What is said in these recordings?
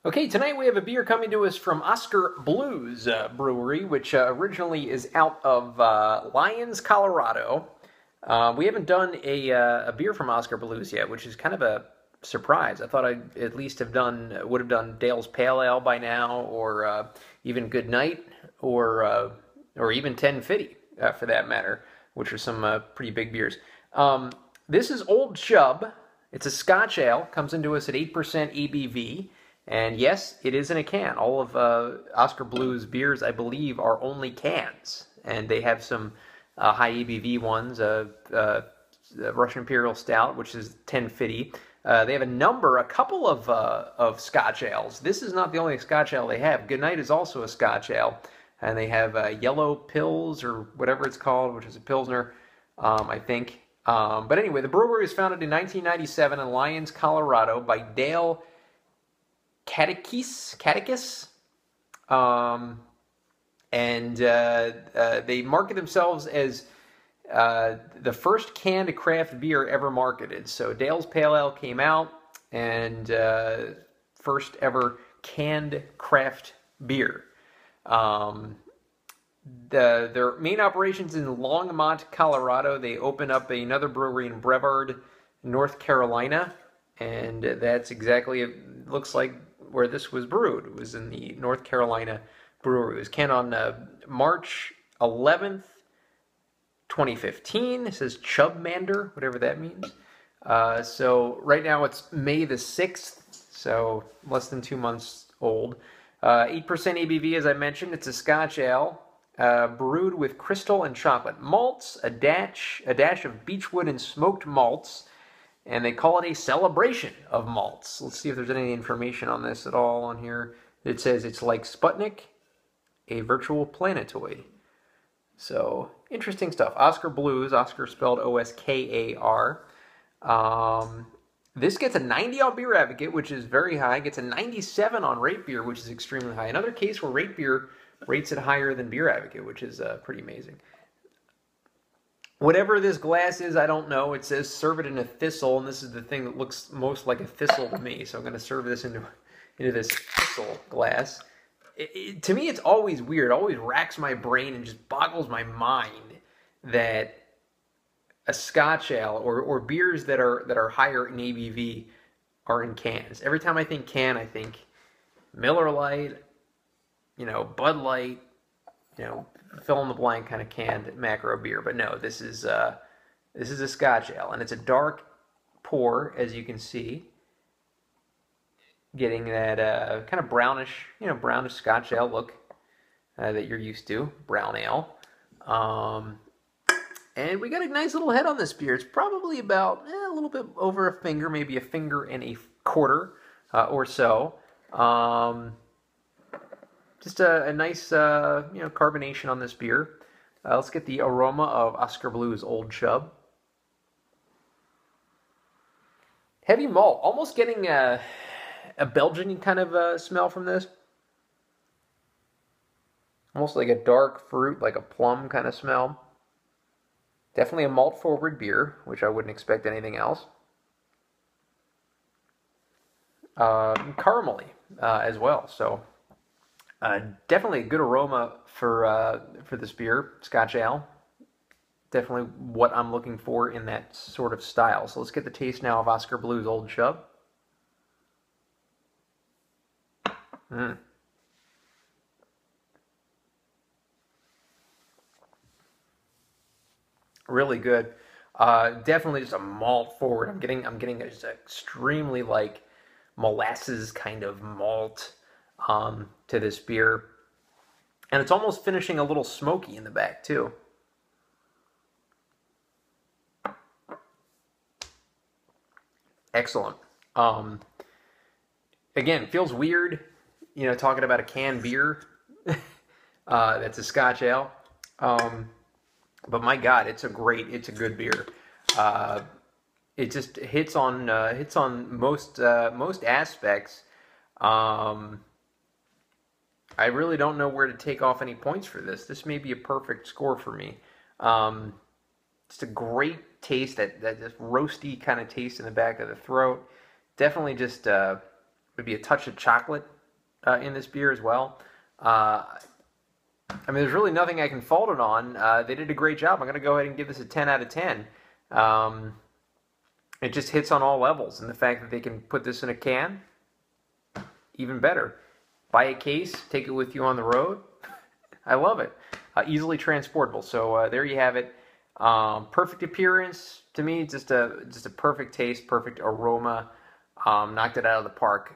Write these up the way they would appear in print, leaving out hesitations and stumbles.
Okay, tonight we have a beer coming to us from Oskar Blues Brewery, which originally is out of Lyons, Colorado. We haven't done a beer from Oskar Blues yet, which is kind of a surprise. I thought I'd at least would have done Dale's Pale Ale by now, or even Good Night, or even 1050 for that matter, which are some pretty big beers. This is Old Chub. It's a Scotch Ale. Comes into us at 8% ABV. And yes, it is in a can. All of Oskar Blues beers, I believe, are only cans. And they have some high ABV ones, Russian Imperial Stout, which is 1050. They have a couple of Scotch ales. This is not the only Scotch ale they have. Goodnight is also a Scotch ale. And they have Yellow Pils, or whatever it's called, which is a Pilsner, I think. But anyway, the brewery was founded in 1997 in Lyons, Colorado by Dale Catechis, and they market themselves as the first canned craft beer ever marketed. So Dale's Pale Ale came out, and first ever canned craft beer. Their main operations in Longmont, Colorado. They opened up another brewery in Brevard, North Carolina, and that's exactly, it looks like, where this was brewed. It was in the North Carolina brewery. It was canned on March 11th, 2015. It says Chubmander, whatever that means. So right now it's May the 6th, so less than 2 months old. 8% ABV, as I mentioned. It's a Scotch ale brewed with crystal and chocolate malts, a dash of beechwood and smoked malts, and they call it a celebration of malts. Let's see if there's any information on this at all on here. It says it's like Sputnik, a virtual planetoid. So, interesting stuff. Oskar Blues, Oskar spelled O-S-K-A-R. This gets a 90 on Beer Advocate, which is very high. It gets a 97 on Rate Beer, which is extremely high. Another case where Rate Beer rates it higher than Beer Advocate, which is pretty amazing. Whatever this glass is, I don't know. It says serve it in a thistle, and this is the thing that looks most like a thistle to me. So I'm going to serve this into this thistle glass. To me, it's always weird. It always racks my brain and just boggles my mind that a Scotch ale or beers that are higher in ABV are in cans. Every time I think can, I think Miller Lite, Bud Light, fill in the blank kind of canned macro beer. But no, this is a Scotch ale, and it's a dark pour, as you can see, getting that kind of brownish Scotch ale look that you're used to, brown ale. And we got a nice little head on this beer. It's probably about a little bit over a finger, maybe a finger and a quarter or so. Just a nice, carbonation on this beer. Let's get the aroma of Oskar Blues Old Chub. Heavy malt, almost getting a Belgian kind of smell from this. Almost like a dark fruit, like a plum kind of smell. Definitely a malt-forward beer, which I wouldn't expect anything else. Caramely as well, so... definitely a good aroma for this beer, Scotch Ale. Definitely what I'm looking for in that sort of style. So let's get the taste now of Oskar Blues Old Chub. Really good. Definitely just a malt forward. I'm getting just extremely like molasses kind of malt to this beer. And it's almost finishing a little smoky in the back, too. Excellent. Again, feels weird, talking about a canned beer that's a Scotch ale. But my God, it's a good beer. It just hits on most aspects. I really don't know where to take off any points for this. This may be a perfect score for me. Just a great taste, that just roasty kind of taste in the back of the throat. Definitely just maybe a touch of chocolate in this beer as well. I mean, there's really nothing I can fault it on. They did a great job. I'm going to go ahead and give this a 10 out of 10. It just hits on all levels. And the fact that they can put this in a can, even better. Buy a case, take it with you on the road. I love it. Easily transportable. So there you have it. Perfect appearance to me. Just a perfect taste, perfect aroma. Knocked it out of the park.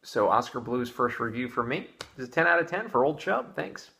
So Oskar Blues first review for me is a 10 out of 10 for Old Chub. Thanks.